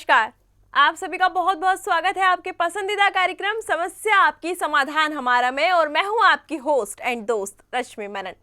नमस्कार। आप सभी का बहुत बहुत स्वागत है आपके पसंदीदा कार्यक्रम समस्या आपकी समाधान हमारा में, और मैं हूं आपकी होस्ट एंड दोस्त रश्मि मनन।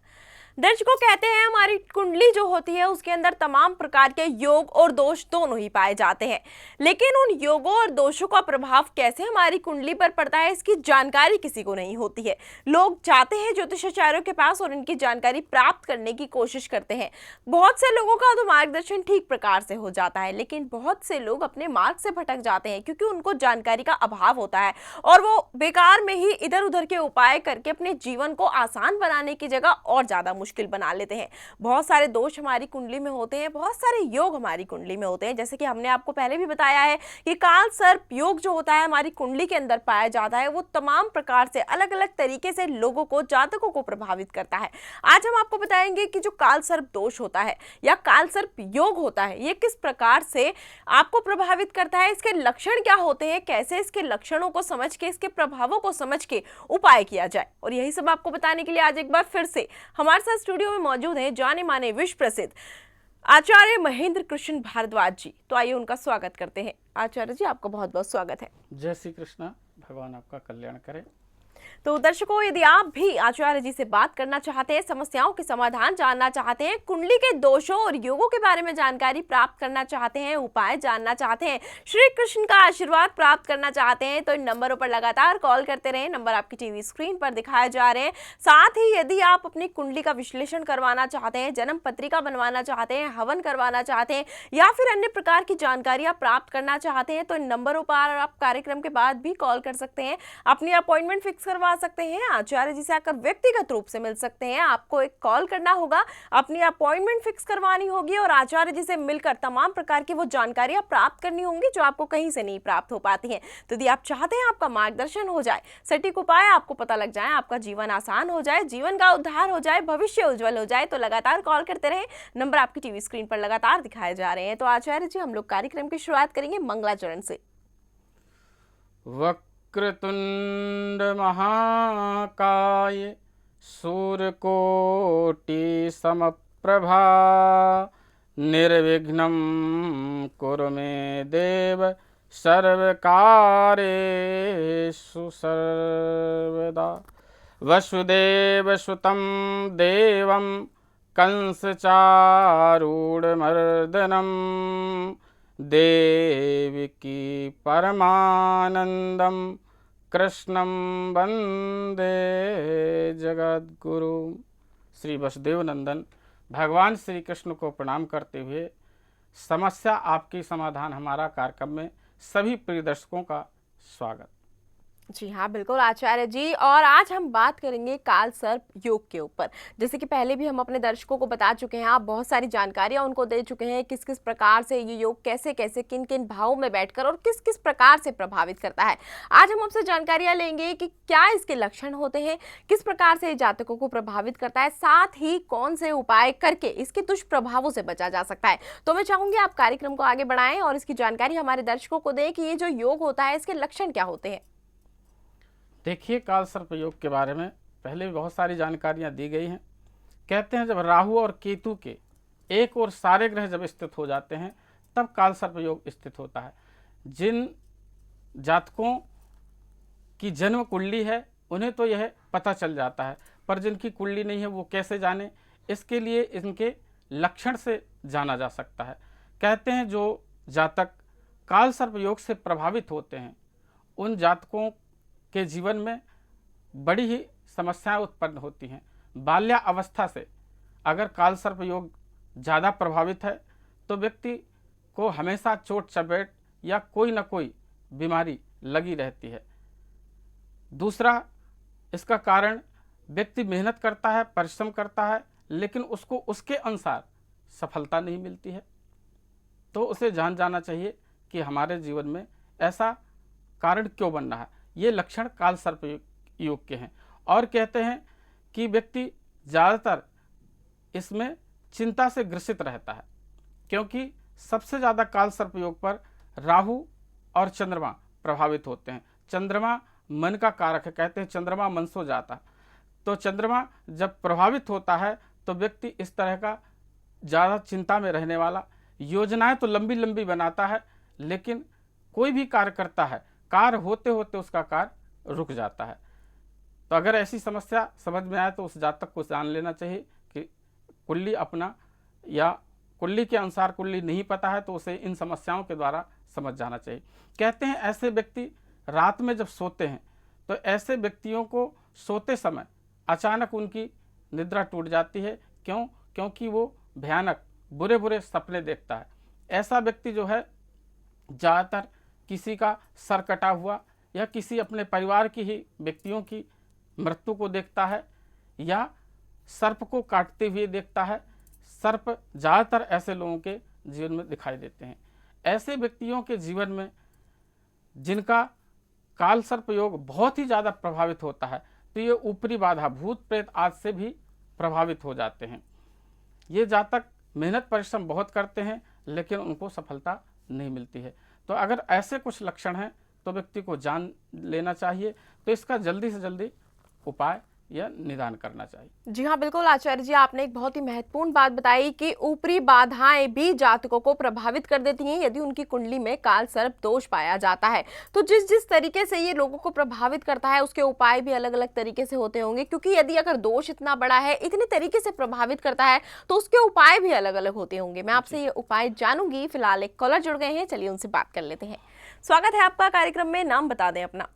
दर्शकों, कहते हैं हमारी कुंडली जो होती है उसके अंदर तमाम प्रकार के योग और दोष दोनों ही पाए जाते हैं, लेकिन उन योगों और दोषों का प्रभाव कैसे हमारी कुंडली पर पड़ता है इसकी जानकारी किसी को नहीं होती है। लोग जाते हैं ज्योतिषाचार्यों के पास और इनकी जानकारी प्राप्त करने की कोशिश करते हैं। बहुत से लोगों का तो मार्गदर्शन ठीक प्रकार से हो जाता है, लेकिन बहुत से लोग अपने मार्ग से भटक जाते हैं क्योंकि उनको जानकारी का अभाव होता है और वो बेकार में ही इधर उधर के उपाय करके अपने जीवन को आसान बनाने की जगह और ज्यादा मुश्किल बना लेते हैं। बहुत सारे दोष हमारी कुंडली में होते हैं, बहुत सारे योग हमारी कुंडली में होते हैं। जैसे कि हमने आपको पहले भी बताया है कि काल सर्प योग जो होता है हमारी कुंडली के अंदर पाया जाता है, वो तमाम प्रकार से अलग अलग तरीके से लोगों को, जातकों को प्रभावित करता है। आज हम आपको बताएंगे कि जो काल सर्प दोष होता है या काल सर्प योग होता है, ये किस प्रकार से आपको प्रभावित करता है, इसके लक्षण क्या होते हैं, कैसे इसके लक्षणों को समझ के, इसके प्रभावों को समझ के उपाय किया जाए। और यही सब आपको बताने के लिए आज एक बार फिर से हमारे साथ स्टूडियो में मौजूद हैं जाने माने विश्व प्रसिद्ध आचार्य महेंद्र कृष्ण भारद्वाज जी। तो आइए उनका स्वागत करते हैं। आचार्य जी, आपका बहुत बहुत स्वागत है। जय श्री कृष्ण। भगवान आपका कल्याण करे। तो दर्शकों, यदि आप भी आचार्य जी से बात करना चाहते हैं, समस्याओं के समाधान जानना चाहते हैं, कुंडली के दोषों और योगों के बारे में जानकारी प्राप्त करना चाहते हैं, उपाय जानना चाहते हैं, श्री कृष्ण का आशीर्वाद प्राप्त करना चाहते हैं, तो इन नंबरों पर लगातार कॉल करते रहें। नंबर आपकी टीवी स्क्रीन पर दिखाए जा रहे हैं। साथ ही यदि आप अपनी कुंडली का विश्लेषण करवाना चाहते हैं, जन्म पत्रिका बनवाना चाहते हैं, हवन करवाना चाहते हैं या फिर अन्य प्रकार की जानकारियां प्राप्त करना चाहते हैं, तो इन नंबरों पर आप कार्यक्रम के बाद भी कॉल कर सकते हैं, अपनी अपॉइंटमेंट फिक्स करवा सकते हैं, आचार्य जी से आकर व्यक्तिगत रूप से मिल सकते हैं। आपको एक कॉल करना होगा, अपनी अपॉइंटमेंट फिक्स करवानी होगी और आचार्य जी से मिलकर तमाम प्रकार की वो जानकारियां प्राप्त करनी होंगी जो आपको कहीं से नहीं प्राप्त हो पाती हैं। तो यदि आप चाहते हैं आपका मार्गदर्शन हो जाए, सटीक उपाय आपको पता लग जाए, आपका जीवन आसान हो जाए, जीवन का उद्धार हो जाए, भविष्य उज्जवल हो जाए, तो लगातार कॉल करते रहें। नंबर आपकी टीवी स्क्रीन पर लगातार दिखाए जा रहे हैं। तो आचार्य जी, हम लोग कार्यक्रम की शुरुआत करेंगे मंगलाचरण से। वक्रतुंड महाकाय सूर्यकोटि समप्रभा निर्विघ्नं कुरु मे देव सर्वकार्येषु सर्वदा। वसुदेवसुतं देवं कंसचारूढमर्दनं देवकी परमानंदम कृष्णं वंदे जगद्गुरु। श्री वसुदेव नंदन भगवान श्री कृष्ण को प्रणाम करते हुए समस्या आपकी समाधान हमारा कार्यक्रम में सभी प्रिय दर्शकों का स्वागत। जी हाँ, बिल्कुल आचार्य जी। और आज हम बात करेंगे काल सर्प योग के ऊपर। जैसे कि पहले भी हम अपने दर्शकों को बता चुके हैं, आप बहुत सारी जानकारियां उनको दे चुके हैं, किस किस प्रकार से ये योग कैसे कैसे किन किन भावों में बैठकर और किस किस प्रकार से प्रभावित करता है। आज हम आपसे जानकारियां लेंगे कि क्या इसके लक्षण होते हैं, किस प्रकार से जातकों को प्रभावित करता है, साथ ही कौन से उपाय करके इसके दुष्प्रभावों से बचा जा सकता है। तो मैं चाहूंगी आप कार्यक्रम को आगे बढ़ाएं और इसकी जानकारी हमारे दर्शकों को दें कि ये जो योग होता है इसके लक्षण क्या होते हैं। देखिए, काल सर्प योग के बारे में पहले भी बहुत सारी जानकारियां दी गई हैं। कहते हैं जब राहु और केतु के एक और सारे ग्रह जब स्थित हो जाते हैं तब काल सर्प योग स्थित होता है। जिन जातकों की जन्म कुंडली है उन्हें तो यह पता चल जाता है, पर जिनकी कुंडली नहीं है वो कैसे जाने, इसके लिए इनके लक्षण से जाना जा सकता है। कहते हैं जो जातक काल सर्प योग से प्रभावित होते हैं उन जातकों के जीवन में बड़ी ही समस्याएं उत्पन्न होती हैं। बाल्यावस्था से अगर काल सर्प योग ज़्यादा प्रभावित है तो व्यक्ति को हमेशा चोट चपेट या कोई ना कोई बीमारी लगी रहती है। दूसरा, इसका कारण व्यक्ति मेहनत करता है, परिश्रम करता है, लेकिन उसको उसके अनुसार सफलता नहीं मिलती है। तो उसे जान जाना चाहिए कि हमारे जीवन में ऐसा कारण क्यों बन रहा है। ये लक्षण काल सर्प योग के हैं। और कहते हैं कि व्यक्ति ज़्यादातर इसमें चिंता से ग्रसित रहता है, क्योंकि सबसे ज़्यादा काल सर्प योग पर राहु और चंद्रमा प्रभावित होते हैं। चंद्रमा मन का कारक है, कहते हैं चंद्रमा मन सो जाता। तो चंद्रमा जब प्रभावित होता है तो व्यक्ति इस तरह का ज़्यादा चिंता में रहने वाला, योजनाएं तो लंबी लंबी बनाता है लेकिन कोई भी कार्य करता है, कार्य होते होते उसका कार्य रुक जाता है। तो अगर ऐसी समस्या समझ में आए तो उस जातक को जान लेना चाहिए कि कुंडली अपना, या कुंडली के अनुसार कुंडली नहीं पता है तो उसे इन समस्याओं के द्वारा समझ जाना चाहिए। कहते हैं ऐसे व्यक्ति रात में जब सोते हैं तो ऐसे व्यक्तियों को सोते समय अचानक उनकी निद्रा टूट जाती है। क्यों? क्योंकि वो भयानक बुरे बुरे सपने देखता है। ऐसा व्यक्ति जो है ज़्यादातर किसी का सर कटा हुआ या किसी अपने परिवार की ही व्यक्तियों की मृत्यु को देखता है, या सर्प को काटते हुए देखता है। सर्प ज़्यादातर ऐसे लोगों के जीवन में दिखाई देते हैं। ऐसे व्यक्तियों के जीवन में जिनका काल सर्प योग बहुत ही ज़्यादा प्रभावित होता है तो ये ऊपरी बाधा भूत प्रेत आदि से भी प्रभावित हो जाते हैं। ये जातक मेहनत परिश्रम बहुत करते हैं लेकिन उनको सफलता नहीं मिलती है। तो अगर ऐसे कुछ लक्षण हैं तो व्यक्ति को जान लेना चाहिए, तो इसका जल्दी से जल्दी उपाय या निदान करना चाहिए। जी हाँ, बिल्कुल आचार्य जी, आपने एक बहुत ही महत्वपूर्ण बात बताई कि ऊपरी बाधाएं भी जातकों को प्रभावित कर देती हैं यदि उनकी कुंडली में काल सर्प दोष पाया जाता है। तो जिस जिस तरीके से ये लोगों को प्रभावित करता है उसके उपाय भी अलग अलग तरीके से होते होंगे, क्योंकि यदि अगर दोष इतना बड़ा है, इतने तरीके से प्रभावित करता है तो उसके उपाय भी अलग अलग होते होंगे। मैं आपसे ये उपाय जानूंगी। फिलहाल एक कॉलर जुड़ गए हैं, चलिए उनसे बात कर लेते हैं। स्वागत है आपका कार्यक्रम में, नाम बता दें अपना।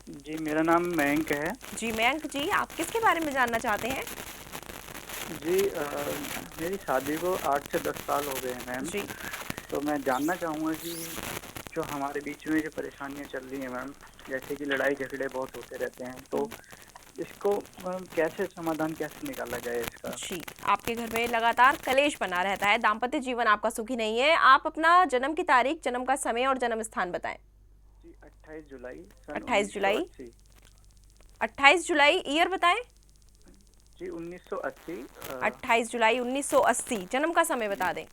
जी, मेरा नाम मयंक है। जी मयंक जी, आप किसके बारे में जानना चाहते हैं? जी, मेरी शादी को 8 से 10 साल हो गए हैं मैम। जी। तो मैं जानना चाहूँगा कि जो हमारे बीच में जो परेशानियाँ चल रही हैं मैम, जैसे कि लड़ाई झगड़े बहुत होते रहते हैं, तो इसको कैसे समाधान कैसे निकाला जाए इसका? जी, आपके घर में लगातार कलेश बना रहता है, दाम्पत्य जीवन आपका सुखी नहीं है। आप अपना जन्म की तारीख, जन्म का समय और जन्म स्थान बताएं। जी, 28 जुलाई सन 28 जुलाई 1980। 28 जुलाई ईयर बताएं। जी, 1980। 28 जुलाई 1980 जन्म का समय बता दें।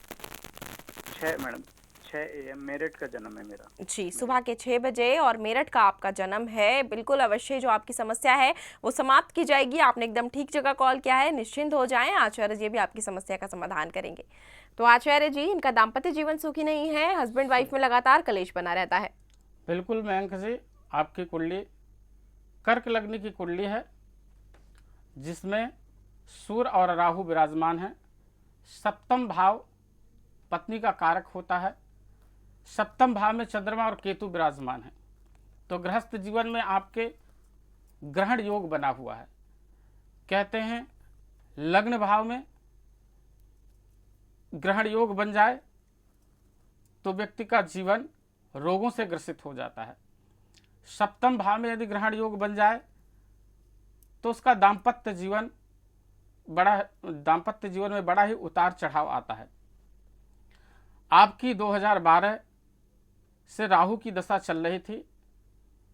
6 मैडम, 6 AM मेरठ का जन्म है मेरा। जी, सुबह के 6 बजे और मेरठ का आपका जन्म है। बिल्कुल अवश्य जो आपकी समस्या है वो समाप्त की जाएगी। आपने एकदम ठीक जगह कॉल किया है, निश्चिंत हो जाएं, आचार्य जी भी आपकी समस्या का समाधान करेंगे। तो आचार्य जी, इनका दाम्पत्य जीवन सुखी नहीं है, हस्बैंड वाइफ में लगातार कलेश बना रहता है। बिल्कुल मयंक जी, आपकी कुंडली कर्क लग्न की कुंडली है जिसमें सूर्य और राहु विराजमान है। सप्तम भाव पत्नी का कारक होता है। सप्तम भाव में चंद्रमा और केतु विराजमान है। तो गृहस्थ जीवन में आपके ग्रहण योग बना हुआ है। कहते हैं लग्न भाव में ग्रहण योग बन जाए तो व्यक्ति का जीवन रोगों से ग्रसित हो जाता है। सप्तम भाव में यदि ग्रहण योग बन जाए तो उसका दाम्पत्य जीवन में बड़ा ही उतार चढ़ाव आता है। आपकी 2012 से राहु की दशा चल रही थी,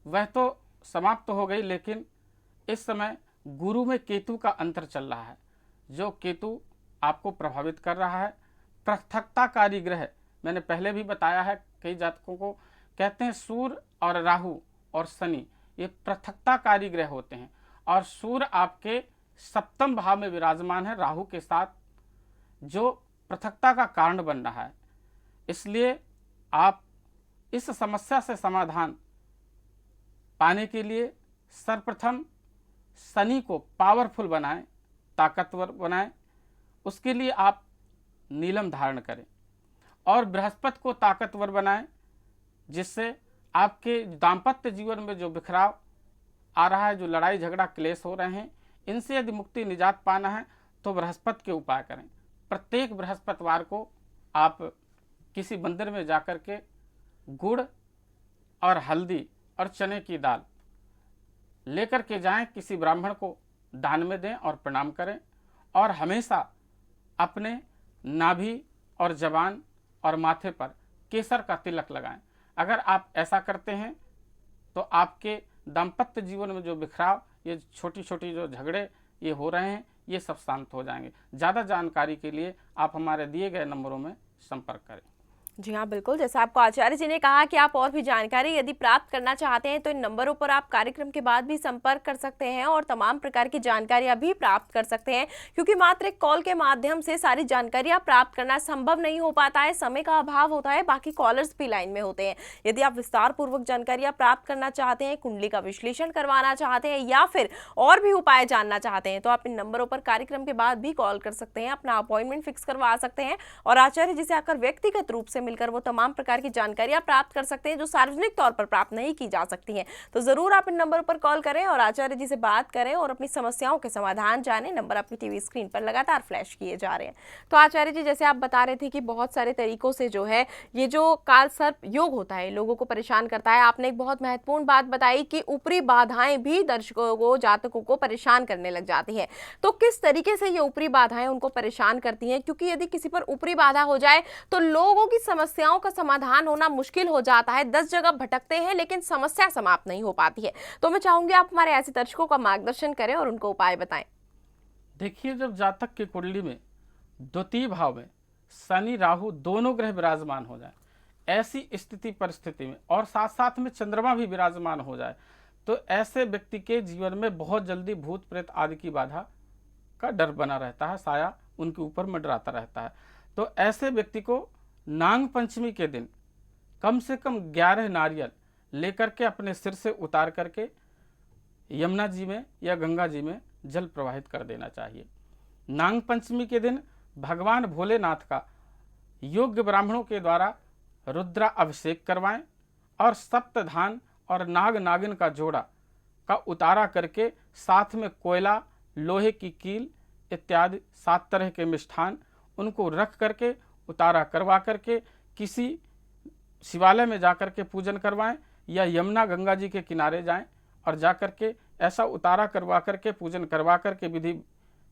वह तो समाप्त हो गई, लेकिन इस समय गुरु में केतु का अंतर चल रहा है, जो केतु आपको प्रभावित कर रहा है। पृथकताकारी ग्रह मैंने पहले भी बताया है, कई जातकों को कहते हैं सूर्य और राहु और शनि ये पृथकताकारी ग्रह होते हैं, और सूर्य आपके सप्तम भाव में विराजमान है राहु के साथ, जो पृथकता का कारण बन रहा है। इसलिए आप इस समस्या से समाधान पाने के लिए सर्वप्रथम शनि को पावरफुल बनाएं, ताकतवर बनाएं। उसके लिए आप नीलम धारण करें और बृहस्पति को ताकतवर बनाएं, जिससे आपके दाम्पत्य जीवन में जो बिखराव आ रहा है, जो लड़ाई झगड़ा क्लेश हो रहे हैं, इनसे यदि मुक्ति निजात पाना है तो बृहस्पति के उपाय करें। प्रत्येक बृहस्पतिवार को आप किसी मंदिर में जाकर के गुड़ और हल्दी और चने की दाल लेकर के जाएं, किसी ब्राह्मण को दान में दें और प्रणाम करें, और हमेशा अपने नाभि और जबान और माथे पर केसर का तिलक लगाएं। अगर आप ऐसा करते हैं तो आपके दाम्पत्य जीवन में जो बिखराव, ये छोटी छोटी जो झगड़े ये हो रहे हैं, ये सब शांत हो जाएंगे। ज़्यादा जानकारी के लिए आप हमारे दिए गए नंबरों में संपर्क करें। जी हाँ, बिल्कुल। जैसा आपको आचार्य जी ने कहा कि आप और भी जानकारी यदि प्राप्त करना चाहते हैं तो इन नंबरों पर आप कार्यक्रम के बाद भी संपर्क कर सकते हैं और तमाम प्रकार की जानकारियां भी प्राप्त कर सकते हैं, क्योंकि मात्र एक कॉल के माध्यम से सारी जानकारियां प्राप्त करना संभव नहीं हो पाता है, समय का अभाव होता है, बाकी कॉलर्स भी लाइन में होते हैं। यदि आप विस्तार पूर्वक जानकारियां प्राप्त करना चाहते हैं, कुंडली का विश्लेषण करवाना चाहते हैं या फिर और भी उपाय जानना चाहते हैं तो आप इन नंबरों पर कार्यक्रम के बाद भी कॉल कर सकते हैं, अपना अपॉइंटमेंट फिक्स करवा सकते हैं और आचार्य जी से आकर व्यक्तिगत रूप से मिलकर वो तमाम प्रकार की जानकारियां प्राप्त कर सकते हैं जो सार्वजनिक तौर पर प्राप्त नहीं की जा सकती हैं। तो जरूर आप इन नंबरों पर कॉल करें और आचार्य जी से बात करें और अपनी समस्याओं के समाधान जानें। नंबर आपकी टीवी स्क्रीन पर लगातार फ्लैश किए जा रहे हैं। तो आचार्य जी, जैसे आप बता रहे थे कि बहुत सारे तरीकों से जो है ये जो काल सर्प योग होता है लोगों को परेशान करता है, आपने एक बहुत महत्वपूर्ण बात बताई कि ऊपरी बाधाएं भी दर्शकों को, जातकों को परेशान करने लग जाती हैं। तो किस तरीके से ये ऊपरी बाधाएं उनको परेशान करती हैं? क्योंकि यदि किसी पर ऊपरी बाधा हो जाए तो लोगों की समस्याओं का समाधान होना मुश्किल हो जाता है, 10 जगह भटकते हैं लेकिन समस्या समाप्त नहीं हो पाती है। तो मैं चाहूंगी आप हमारे ऐसे दर्शकों का मार्गदर्शन करें और उनको उपाय बताएं। देखिए, जब जातक की कुंडली में द्वितीय भाव में शनि राहु दोनों ग्रह विराजमान हो जाए, ऐसी स्थिति परिस्थिति में और साथ साथ में चंद्रमा भी विराजमान हो जाए, तो ऐसे व्यक्ति के जीवन में बहुत जल्दी भूत प्रेत आदि की बाधा का डर बना रहता है, साया उनके ऊपर मंडराता रहता है। तो ऐसे व्यक्ति को नाग पंचमी के दिन कम से कम 11 नारियल लेकर के अपने सिर से उतार करके यमुना जी में या गंगा जी में जल प्रवाहित कर देना चाहिए। नाग पंचमी के दिन भगवान भोलेनाथ का योग्य ब्राह्मणों के द्वारा रुद्रा अभिषेक करवाएं और सप्तधान और नाग नागिन का जोड़ा का उतारा करके साथ में कोयला, लोहे की कील इत्यादि 7 तरह के मिष्ठान उनको रख करके उतारा करवा करके किसी शिवालय में जाकर के पूजन करवाएं या यमुना गंगा जी के किनारे जाएं और जाकर के ऐसा उतारा करवा करके पूजन करवा करके विधि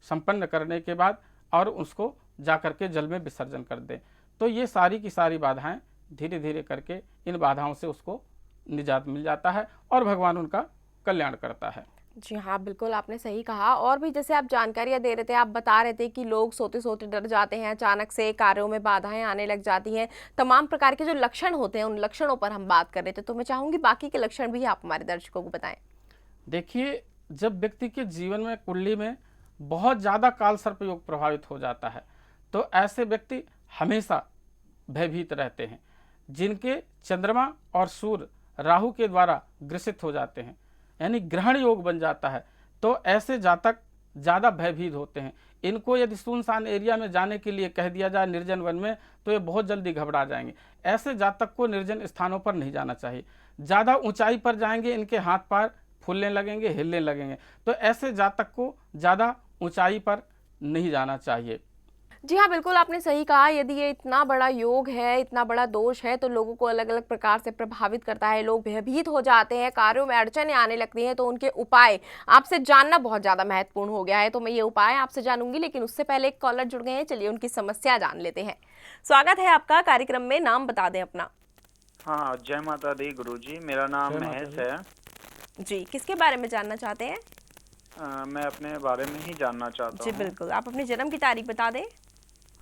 संपन्न करने के बाद और उसको जाकर के जल में विसर्जन कर दें। तो ये सारी की सारी बाधाएं धीरे धीरे करके इन बाधाओं से उसको निजात मिल जाता है और भगवान उनका कल्याण करता है। जी हाँ, बिल्कुल आपने सही कहा। और भी जैसे आप जानकारियाँ दे रहे थे, आप बता रहे थे कि लोग सोते सोते डर जाते हैं, अचानक से कार्यों में बाधाएं आने लग जाती हैं, तमाम प्रकार के जो लक्षण होते हैं उन लक्षणों पर हम बात कर रहे थे। तो मैं चाहूँगी बाकी के लक्षण भी आप हमारे दर्शकों को बताएं। देखिए, जब व्यक्ति के जीवन में कुंडली में बहुत ज़्यादा काल सर्प योग प्रभावित हो जाता है तो ऐसे व्यक्ति हमेशा भयभीत रहते हैं। जिनके चंद्रमा और सूर्य राहु के द्वारा ग्रसित हो जाते हैं, यानी ग्रहण योग बन जाता है, तो ऐसे जातक ज़्यादा भयभीत होते हैं। इनको यदि सुनसान एरिया में जाने के लिए कह दिया जाए निर्जन वन में तो ये बहुत जल्दी घबरा जाएंगे। ऐसे जातक को निर्जन स्थानों पर नहीं जाना चाहिए। ज़्यादा ऊंचाई पर जाएंगे इनके हाथ पैर फूलने लगेंगे, हिलने लगेंगे। तो ऐसे जातक को ज़्यादा ऊंचाई पर नहीं जाना चाहिए। जी हाँ, बिल्कुल आपने सही कहा। यदि ये इतना बड़ा योग है, इतना बड़ा दोष है तो लोगों को अलग अलग प्रकार से प्रभावित करता है, लोग भयभीत हो जाते हैं, कार्यों में अड़चनें आने लगती हैं। तो उनके उपाय आपसे जानना बहुत ज़्यादा महत्वपूर्ण हो गया है। तो मैं ये उपाय आपसे जानूंगी, लेकिन उससे पहले एक कॉलर जुड़ गए हैं, चलिए उनकी समस्या जान लेते हैं। स्वागत है आपका कार्यक्रम में, नाम बता दें अपना। हाँ, जय माता दी गुरुजी, मेरा नाम महेश है। जी, किसके बारे में जानना चाहते हैं? मैं अपने बारे में ही जानना चाहता जी हूँ। बिल्कुल, आप अपनी जन्म की तारीख बता दें।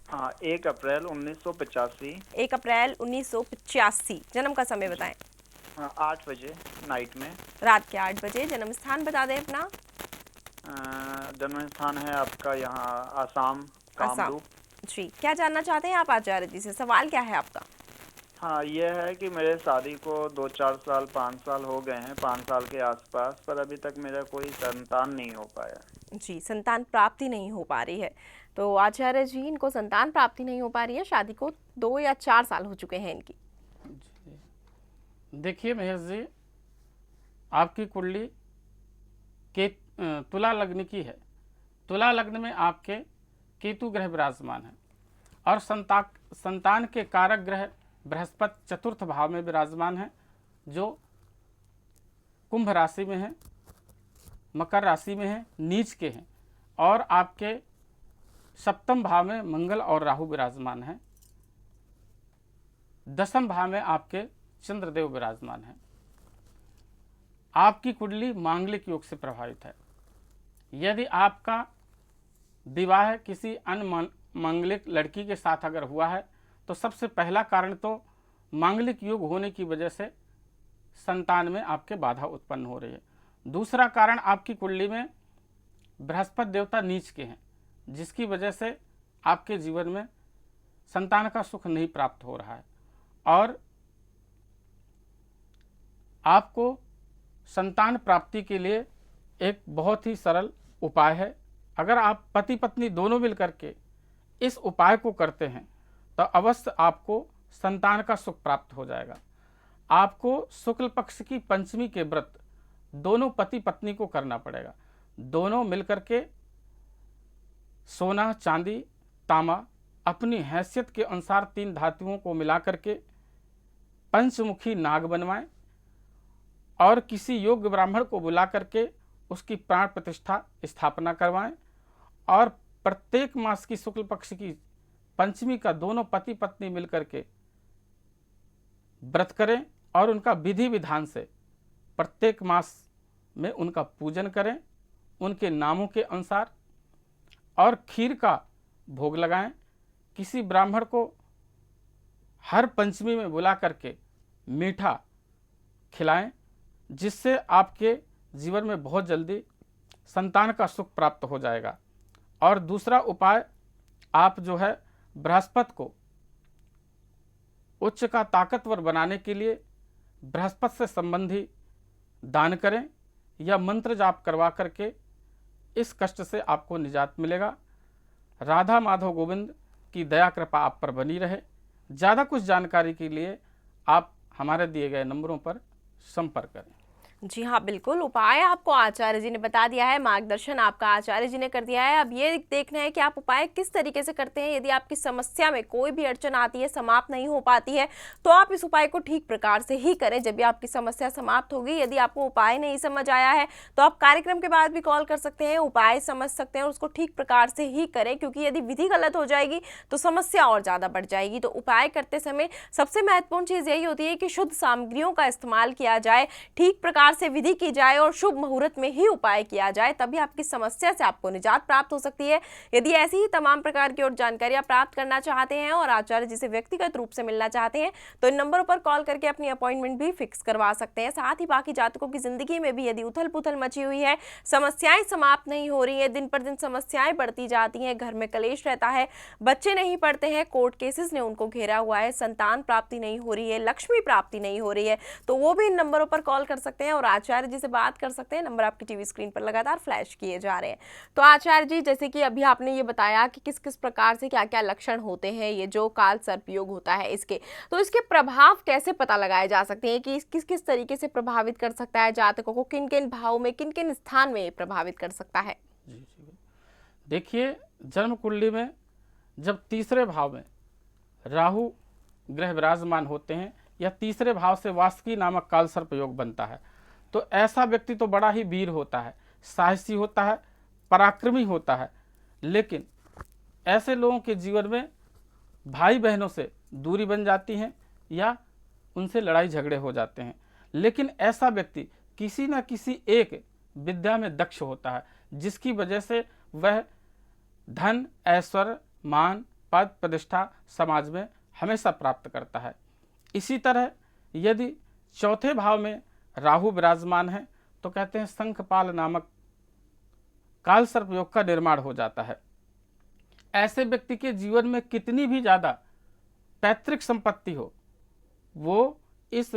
हाँ, 1 अप्रैल 1985। 1 अप्रैल 1985। जन्म का समय बताएं। 8 बजे नाइट में। रात के 8 बजे। जन्म स्थान बता दें अपना। जन्म स्थान है आपका यहाँ आसाम, कामरूप। जी, क्या जानना चाहते हैं आप आचार्य जी से? सवाल क्या है आपका? हाँ, ये है कि मेरे शादी को 2-4 साल 5 साल हो गए हैं, 5 साल के आसपास, पर अभी तक मेरा कोई संतान नहीं हो पाया। जी, संतान प्राप्ति नहीं हो पा रही है। तो आचार्य जी, इनको संतान प्राप्ति नहीं हो पा रही है, शादी को 2 या 4 साल हो चुके हैं इनकी। देखिए महेश जी, आपकी कुंडली के तुला लग्न की है। तुला लग्न में आपके केतु ग्रह विराजमान है और संतान के कारक ग्रह बृहस्पति चतुर्थ भाव में विराजमान है, जो कुंभ राशि में है, मकर राशि में है, नीच के हैं। और आपके सप्तम भाव में मंगल और राहु विराजमान है। दसम भाव में आपके चंद्रदेव विराजमान है। आपकी कुंडली मांगलिक योग से प्रभावित है। यदि आपका विवाह किसी अनमांगलिक लड़की के साथ अगर हुआ है तो सबसे पहला कारण तो मांगलिक योग होने की वजह से संतान में आपके बाधा उत्पन्न हो रही है। दूसरा कारण आपकी कुंडली में बृहस्पति देवता नीच के हैं, जिसकी वजह से आपके जीवन में संतान का सुख नहीं प्राप्त हो रहा है। और आपको संतान प्राप्ति के लिए एक बहुत ही सरल उपाय है। अगर आप पति पत्नी दोनों मिल करके इस उपाय को करते हैं तो अवश्य आपको संतान का सुख प्राप्त हो जाएगा। आपको शुक्ल पक्ष की पंचमी के व्रत दोनों पति पत्नी को करना पड़ेगा। दोनों मिलकर के सोना, चांदी, तांबा अपनी हैसियत के अनुसार 3 धातुओं को मिलाकर के पंचमुखी नाग बनवाएं और किसी योग्य ब्राह्मण को बुला करके उसकी प्राण प्रतिष्ठा स्थापना करवाएं और प्रत्येक मास की शुक्ल पक्ष की पंचमी का दोनों पति पत्नी मिलकर के व्रत करें और उनका विधि विधान से प्रत्येक मास में उनका पूजन करें उनके नामों के अनुसार और खीर का भोग लगाएं। किसी ब्राह्मण को हर पंचमी में बुला करके मीठा खिलाएं, जिससे आपके जीवन में बहुत जल्दी संतान का सुख प्राप्त हो जाएगा। और दूसरा उपाय, आप जो है बृहस्पति को उच्च का ताकतवर बनाने के लिए बृहस्पति से संबंधी दान करें या मंत्र जाप करवा करके इस कष्ट से आपको निजात मिलेगा। राधा माधव गोविंद की दया कृपा आप पर बनी रहे। ज़्यादा कुछ जानकारी के लिए आप हमारे दिए गए नंबरों पर संपर्क करें। जी हाँ, बिल्कुल। उपाय आपको आचार्य जी ने बता दिया है, मार्गदर्शन आपका आचार्य जी ने कर दिया है। अब ये देखना है कि आप उपाय किस तरीके से करते हैं। यदि आपकी समस्या में कोई भी अड़चन आती है, समाप्त नहीं हो पाती है, तो आप इस उपाय को ठीक प्रकार से ही करें जब भी आपकी समस्या समाप्त होगी। यदि आपको उपाय नहीं समझ आया है तो आप कार्यक्रम के बाद भी कॉल कर सकते हैं, उपाय समझ सकते हैं और उसको ठीक प्रकार से ही करें, क्योंकि यदि विधि गलत हो जाएगी तो समस्या और ज़्यादा बढ़ जाएगी। तो उपाय करते समय सबसे महत्वपूर्ण चीज़ यही होती है कि शुद्ध सामग्रियों का इस्तेमाल किया जाए, ठीक प्रकार से विधि की जाए और शुभ मुहूर्त में ही उपाय किया जाए, तभी आपकी समस्या से आपको निजात प्राप्त हो सकती है। यदि ऐसी ही तमाम प्रकार की और जानकारियां प्राप्त करना चाहते हैं और आचार्य जी से व्यक्तिगत रूप से मिलना चाहते हैं तो इन नंबरों पर कॉल करके अपनी अपॉइंटमेंट भी फिक्स करवा सकते हैं। साथ ही बाकी जातकों की जिंदगी में भी यदि उथल पुथल मची हुई है, समस्याएं समाप्त नहीं हो रही है, दिन पर दिन समस्याएं बढ़ती जाती हैं, घर में कलेश रहता है, बच्चे नहीं पढ़ते हैं, कोर्ट केसेस ने उनको घेरा हुआ है, संतान प्राप्ति नहीं हो रही है, लक्ष्मी प्राप्ति नहीं हो रही है, तो वो भी इन नंबरों पर कॉल कर सकते हैं और आचार्य जी से बात कर सकते हैं। नंबर आपकी टीवी स्क्रीन पर लगातार फ्लैश किए जा रहे हैं। तो आचार्य जी, जैसे कि अभी आपने ये बताया कि किस किस प्रकार से क्या क्या लक्षण होते हैं, ये जो काल सर्प योग होता है इसके, तो इसके प्रभाव कैसे पता लगाए जा सकते हैं कि किस किस तरीके से प्रभावित कर सकता है जातकों को, किन किन भाव में, किन किन स्थान में प्रभावित कर सकता है? जी देखिए, जन्म कुंडली में जब तीसरे भाव में राहु ग्रह विराजमान होते हैं या तीसरे भाव से वास्की नामक काल सर्प योग बनता है, तो ऐसा व्यक्ति तो बड़ा ही वीर होता है, साहसी होता है, पराक्रमी होता है, लेकिन ऐसे लोगों के जीवन में भाई बहनों से दूरी बन जाती है या उनसे लड़ाई झगड़े हो जाते हैं। लेकिन ऐसा व्यक्ति किसी न किसी एक विद्या में दक्ष होता है, जिसकी वजह से वह धन, ऐश्वर्य, मान, पद, प्रतिष्ठा समाज में हमेशा प्राप्त करता है। इसी तरह यदि चौथे भाव में राहु विराजमान है तो कहते हैं शंखपाल नामक काल सर्प योग का निर्माण हो जाता है। ऐसे व्यक्ति के जीवन में कितनी भी ज़्यादा पैतृक संपत्ति हो, वो इस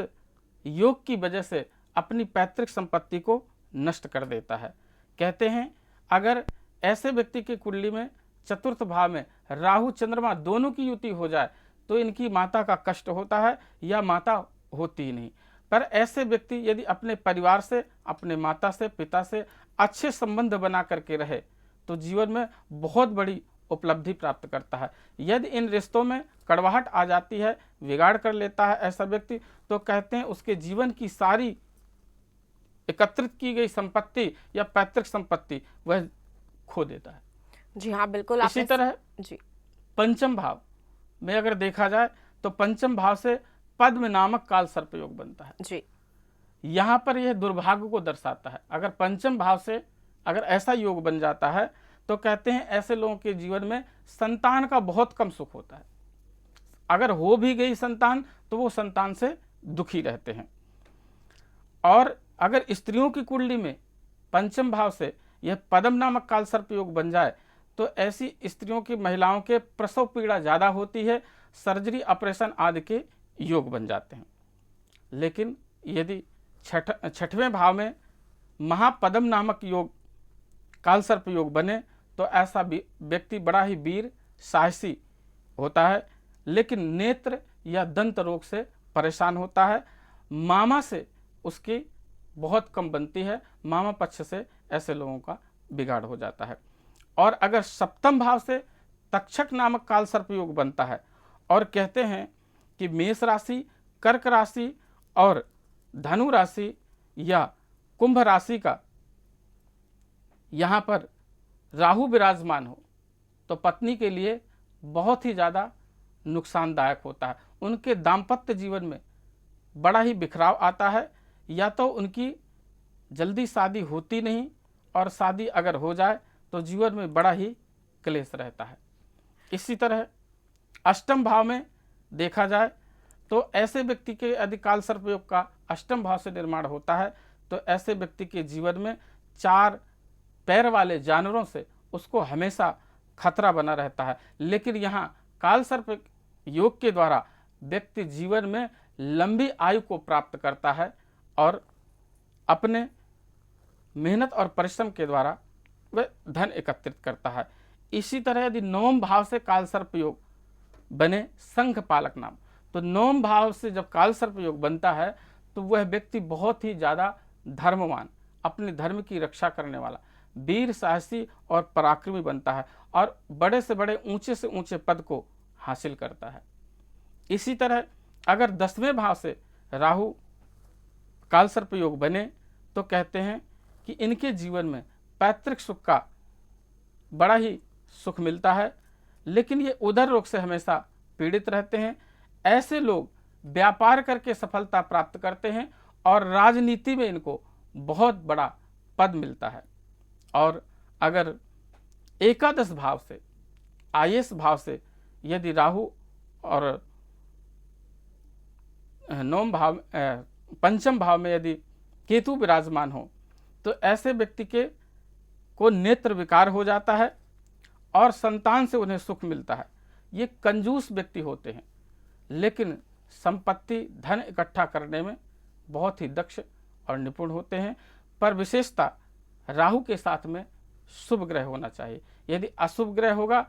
योग की वजह से अपनी पैतृक संपत्ति को नष्ट कर देता है। कहते हैं अगर ऐसे व्यक्ति की कुंडली में चतुर्थ भाव में राहु चंद्रमा दोनों की युति हो जाए तो इनकी माता का कष्ट होता है या माता होती ही नहीं। पर ऐसे व्यक्ति यदि अपने परिवार से, अपने माता से, पिता से अच्छे संबंध बना करके रहे तो जीवन में बहुत बड़ी उपलब्धि प्राप्त करता है। यदि इन रिश्तों में कड़वाहट आ जाती है, बिगाड़ कर लेता है ऐसा व्यक्ति, तो कहते हैं उसके जीवन की सारी एकत्रित की गई संपत्ति या पैतृक संपत्ति वह खो देता है। जी हाँ, बिल्कुल। इसी तरह जी पंचम भाव में अगर देखा जाए तो पंचम भाव से पद्म नामक काल सर्प योग बनता है। जी, यहाँ पर यह दुर्भाग्य को दर्शाता है। अगर पंचम भाव से अगर ऐसा योग बन जाता है तो कहते हैं ऐसे लोगों के जीवन में संतान का बहुत कम सुख होता है। अगर हो भी गई संतान तो वो संतान से दुखी रहते हैं। और अगर स्त्रियों की कुंडली में पंचम भाव से यह पद्म नामक कालसर्प योग बन जाए तो ऐसी स्त्रियों की, महिलाओं के प्रसव पीड़ा ज़्यादा होती है, सर्जरी ऑपरेशन आदि के योग बन जाते हैं। लेकिन यदि छठवें भाव में महापद्म नामक योग, कालसर्प योग बने तो ऐसा व्यक्ति बड़ा ही वीर साहसी होता है, लेकिन नेत्र या दंत रोग से परेशान होता है। मामा से उसकी बहुत कम बनती है, मामा पक्ष से ऐसे लोगों का बिगाड़ हो जाता है। और अगर सप्तम भाव से तक्षक नामक कालसर्प योग बनता है और कहते हैं कि मेष राशि, कर्क राशि और धनु राशि या कुंभ राशि का यहाँ पर राहु विराजमान हो तो पत्नी के लिए बहुत ही ज़्यादा नुकसानदायक होता है। उनके दाम्पत्य जीवन में बड़ा ही बिखराव आता है, या तो उनकी जल्दी शादी होती नहीं और शादी अगर हो जाए तो जीवन में बड़ा ही क्लेश रहता है। इसी तरह अष्टम भाव में देखा जाए तो ऐसे व्यक्ति के यदि कालसर्प योग का अष्टम भाव से निर्माण होता है तो ऐसे व्यक्ति के जीवन में 4 पैर वाले जानवरों से उसको हमेशा खतरा बना रहता है। लेकिन यहाँ कालसर्प योग के द्वारा व्यक्ति जीवन में लंबी आयु को प्राप्त करता है और अपने मेहनत और परिश्रम के द्वारा वह धन एकत्रित करता है। इसी तरह यदि नवम भाव से कालसर्प योग बने संघ पालक नाम, तो नवम भाव से जब कालसर्प योग बनता है तो वह व्यक्ति बहुत ही ज़्यादा धर्मवान, अपने धर्म की रक्षा करने वाला, वीर साहसी और पराक्रमी बनता है और बड़े से बड़े, ऊंचे से ऊंचे पद को हासिल करता है। इसी तरह अगर 10वें भाव से राहु कालसर्प योग बने तो कहते हैं कि इनके जीवन में पैतृक सुख का बड़ा ही सुख मिलता है, लेकिन ये उदर रोग से हमेशा पीड़ित रहते हैं। ऐसे लोग व्यापार करके सफलता प्राप्त करते हैं और राजनीति में इनको बहुत बड़ा पद मिलता है। और अगर एकादश भाव से, आयेश भाव से यदि राहु और नवम भाव, पंचम भाव में यदि केतु विराजमान हो तो ऐसे व्यक्ति के को नेत्र विकार हो जाता है और संतान से उन्हें सुख मिलता है। ये कंजूस व्यक्ति होते हैं, लेकिन संपत्ति, धन इकट्ठा करने में बहुत ही दक्ष और निपुण होते हैं। पर विशेषता राहु के साथ में शुभ ग्रह होना चाहिए। यदि अशुभ ग्रह होगा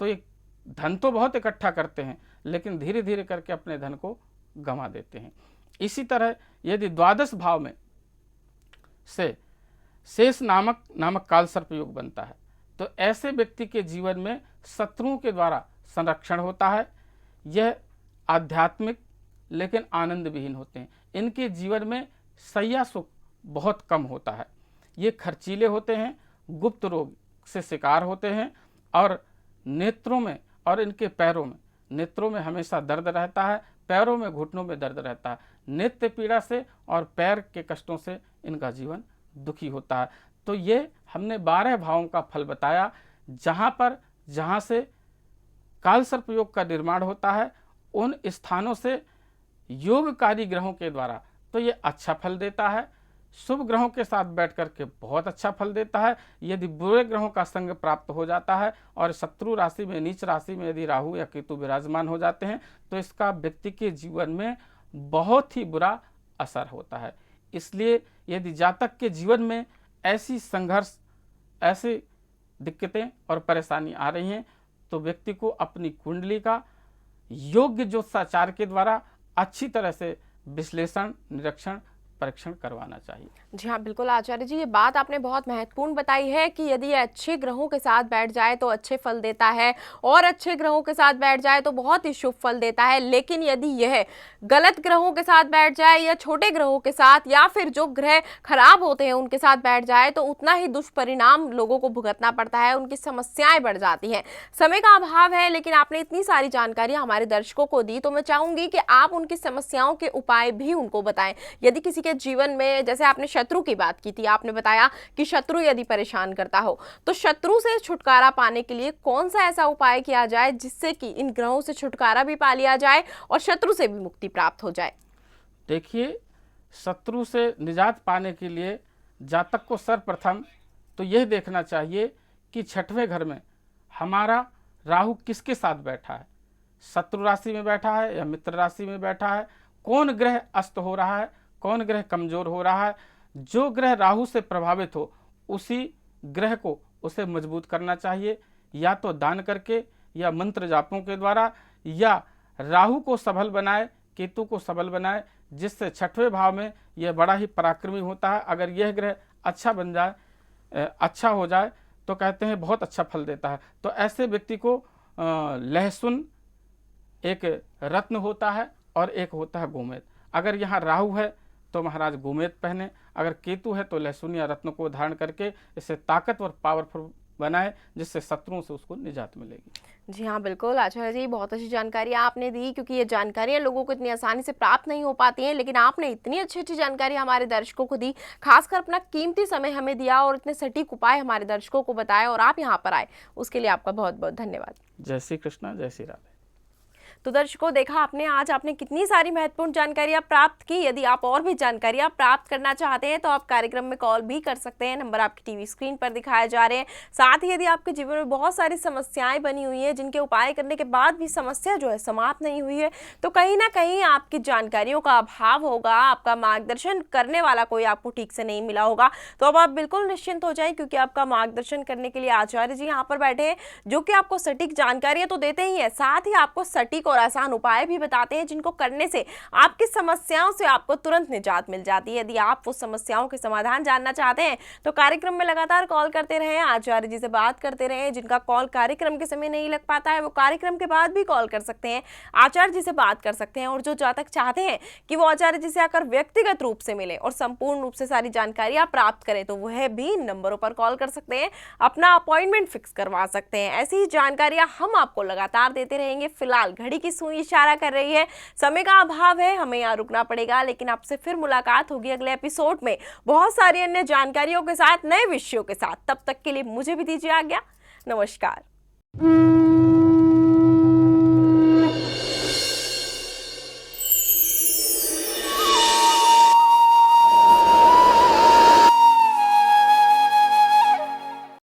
तो ये धन तो बहुत इकट्ठा करते हैं, लेकिन धीरे धीरे करके अपने धन को गंवा देते हैं। इसी तरह यदि द्वादश भाव में से शेष नामक कालसर्प योग बनता है तो ऐसे व्यक्ति के जीवन में शत्रुओं के द्वारा संरक्षण होता है। यह आध्यात्मिक लेकिन आनंद विहीन होते हैं। इनके जीवन में सैया सुख बहुत कम होता है। ये खर्चीले होते हैं, गुप्त रोग से शिकार होते हैं और नेत्रों में और इनके पैरों में, नेत्रों में हमेशा दर्द रहता है, पैरों में, घुटनों में दर्द रहता है। नेत्र पीड़ा से और पैर के कष्टों से इनका जीवन दुखी होता है। तो ये हमने 12 भावों का फल बताया, जहाँ से कालसर्प योग का निर्माण होता है उन स्थानों से योगकारी ग्रहों के द्वारा तो ये अच्छा फल देता है। शुभ ग्रहों के साथ बैठ करके बहुत अच्छा फल देता है। यदि बुरे ग्रहों का संग प्राप्त हो जाता है और शत्रु राशि में, नीच राशि में यदि राहु या केतु विराजमान हो जाते हैं तो इसका व्यक्ति के जीवन में बहुत ही बुरा असर होता है। इसलिए यदि जातक के जीवन में ऐसी संघर्ष, ऐसी दिक्कतें और परेशानी आ रही हैं तो व्यक्ति को अपनी कुंडली का योग्य ज्योतिषाचार के द्वारा अच्छी तरह से विश्लेषण, निरीक्षण, परीक्षण करवाना चाहिए। जी हाँ, बिल्कुल आचार्य जी, ये बात आपने बहुत महत्वपूर्ण बताई है कि यदि ये अच्छे ग्रहों के साथ बैठ जाए तो अच्छे फल देता है और अच्छे ग्रहों के साथ बैठ जाए तो बहुत ही शुभ फल देता है। लेकिन यदि यह गलत ग्रहों के साथ बैठ जाए या छोटे ग्रहों के साथ या फिर जो ग्रह खराब होते हैं उनके साथ बैठ जाए तो उतना ही दुष्परिणाम लोगों को भुगतना पड़ता है, उनकी समस्याएं बढ़ जाती हैं। समय का अभाव है, लेकिन आपने इतनी सारी जानकारी हमारे दर्शकों को दी तो मैं चाहूंगी कि आप उनकी समस्याओं के उपाय भी उनको बताएं। यदि किसी के के जीवन में, जैसे आपने शत्रु की बात की थी, आपने बताया कि शत्रु यदि परेशान करता हो तो शत्रु से छुटकारा पाने के लिए कौन सा ऐसा उपाय किया जाए जिससे कि इन ग्रहों से छुटकारा भी पा लिया जाए और शत्रु से भी मुक्ति प्राप्त हो जाए? देखिए, शत्रु से निजात पाने के लिए जातक को सर्वप्रथम तो यह देखना चाहिए कि छठवें घर में हमारा राहु किसके साथ बैठा है, शत्रु राशि में बैठा है या मित्र राशि में बैठा है, कौन ग्रह अस्त हो रहा है, कौन ग्रह कमजोर हो रहा है। जो ग्रह राहु से प्रभावित हो उसी ग्रह को उसे मजबूत करना चाहिए, या तो दान करके या मंत्र जापों के द्वारा, या राहु को सबल बनाए, केतु को सबल बनाए, जिससे छठवें भाव में यह बड़ा ही पराक्रमी होता है। अगर यह ग्रह अच्छा बन जाए, अच्छा हो जाए तो कहते हैं बहुत अच्छा फल देता है। तो ऐसे व्यक्ति को लहसुन एक रत्न होता है और एक होता है गोमेद। अगर यहाँ राहु है तो महाराज गोमेद पहने, अगर केतु है तो लहसुन या रत्न को धारण करके इसे ताकतवर पावरफुल बनाए, जिससे शत्रुओं से उसको निजात मिलेगी। जी हाँ, बिल्कुल आचार्य जी, बहुत अच्छी जानकारी आपने दी, क्योंकि ये जानकारियाँ लोगों को इतनी आसानी से प्राप्त नहीं हो पाती हैं, लेकिन आपने इतनी अच्छी अच्छी जानकारी हमारे दर्शकों को दी, खासकर अपना कीमती समय हमें दिया और इतने सटीक उपाय हमारे दर्शकों को बताए और आप यहाँ पर आए, उसके लिए आपका बहुत बहुत धन्यवाद। जय श्री कृष्णा, जय श्री राधे। तो दर्शकों, देखा आपने आज आपने कितनी सारी महत्वपूर्ण जानकारियां प्राप्त की। यदि आप और भी जानकारियां प्राप्त करना चाहते हैं तो आप कार्यक्रम में कॉल भी कर सकते हैं, नंबर आपकी टीवी स्क्रीन पर दिखाए जा रहे हैं। साथ ही यदि आपके जीवन में बहुत सारी समस्याएं बनी हुई हैं जिनके उपाय करने के बाद भी समस्या जो है समाप्त नहीं हुई है, तो कहीं ना कहीं आपकी जानकारियों का अभाव होगा, आपका मार्गदर्शन करने वाला कोई आपको ठीक से नहीं मिला होगा। तो अब आप बिल्कुल निश्चिंत हो जाए, क्योंकि आपका मार्गदर्शन करने के लिए आचार्य जी यहाँ पर बैठे हैं, जो कि आपको सटीक जानकारियां तो देते ही है, साथ ही आपको सटीक और आसान उपाय भी बताते हैं जिनको करने से आपकी समस्याओं से आपको तुरंत निजात मिल जाती है। यदि आप वो समस्याओं के समाधान जानना चाहते हैं तो कार्यक्रम में लगातार कॉल करते रहें, आचार्य जी से बात करते रहें। जिनका कॉल कार्यक्रम के समय नहीं लग पाता है वो कार्यक्रम के बाद भी कॉल कर सकते हैं, आचार्य जी से बात कर सकते हैं। और जो जातक चाहते हैं कि वो आचार्य जी से आकर व्यक्तिगत रूप से मिले और संपूर्ण रूप से सारी जानकारियां प्राप्त करें, तो वह भी नंबरों पर कॉल कर सकते हैं, अपना अपॉइंटमेंट फिक्स करवा सकते हैं। ऐसी ही जानकारियां हम आपको लगातार देते रहेंगे। फिलहाल घड़ी की सुई इशारा कर रही है, समय का अभाव है, हमें यहाँ रुकना पड़ेगा, लेकिन आपसे फिर मुलाकात होगी अगले एपिसोड में बहुत सारी अन्य जानकारियों के साथ, नए विषयों के साथ। तब तक के लिए मुझे भी दीजिए आज्ञा। नमस्कार।